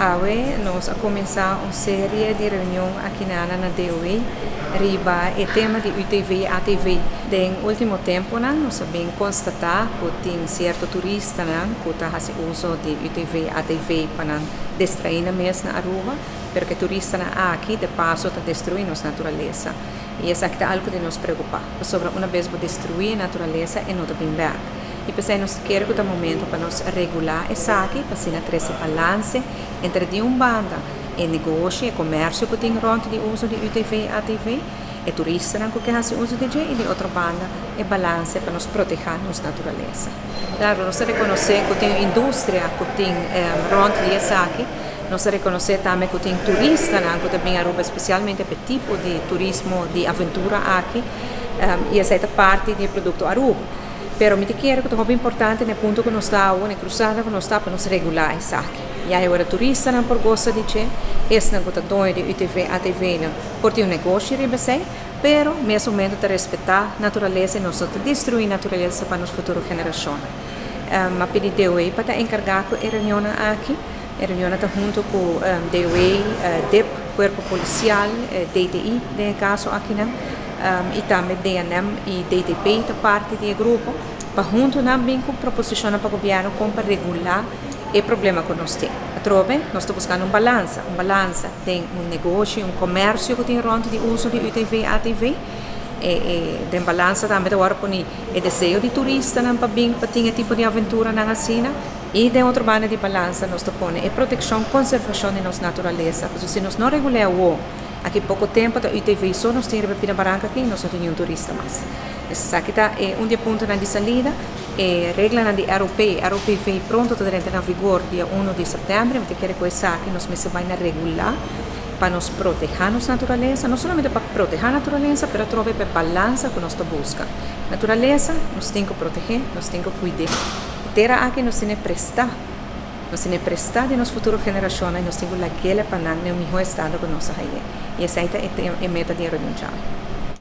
Awe, nós a começar uma série de reunião aqui na DOE, riba o tema de UTV ATV. No último tempo, nós sabemos constatar que tem certo turista que está fazendo uso de UTV ATV para distrair mesmo na Aruba, porque turista aqui de passo está destruindo a natureza. E isso é algo que nos preocupa, sobre uma vez que destruir a natureza e não está bem back. E pensei nós queremos que o momento para nos regular isso aqui, para se ter esse balance entre de banda e negócio e comércio que tem rond de uso de UTV ATV e turistas que fazem uso de e de outra banda e balance para nos proteger a natureza. Claro, nós reconhecer que tem indústria que tem rond de isso aqui, nós reconhecer também que tem turistas que também Aruba, especialmente para tipo de turismo de aventura aqui, e essa é parte do produto Aruba. Pero me quero que é importante no ponto que nós estamos, na cruzada que nós estamos, para nos regular isso aqui. E aí agora turista não por gosta de che, esse não está doido de UTV, ATV não, por ter negócio de você, pero mesmo momento de respeitar a natureza e não só destruir a natureza para as futuras gerações. Mas pedi DOE para encargar com a reunião aqui, a reunião está junto com DOE, DEP, Corpo Policial, DTI, no caso aqui não. E também DNM e DTP da parte do grupo, para junto também com proposição para o governo para regular o problema que nós temos. Nós estamos buscando um balança tem um negócio, um comércio que tem rond de uso de UTV, ATV, tem balança também de hora o desejo de turista para ter tipo de aventura na cena, e de outra banda de balança nós temos a proteção e conservação de nossa natureza, porque se nós não regulamos aqui pouco tempo da UTV só nós temos Pina Barranca aqui, nós não temos um turista mais. Essa aqui está um dia ponto de salida, regra de ROP vem pronto para entrar em vigor dia 1 de setembro, mas quero que essa aqui nós vai regular para nos proteger a nossa natureza, não somente para proteger a natureza, mas também para balança que nós buscamos. Natureza, nós temos que proteger, nós temos que cuidar. Terra aqui nós temos que prestar. Nós temos que prestar de nossas futuras gerações, nós temos que aquele para no melhor estado que nós temos. E essa é a meta de reunião.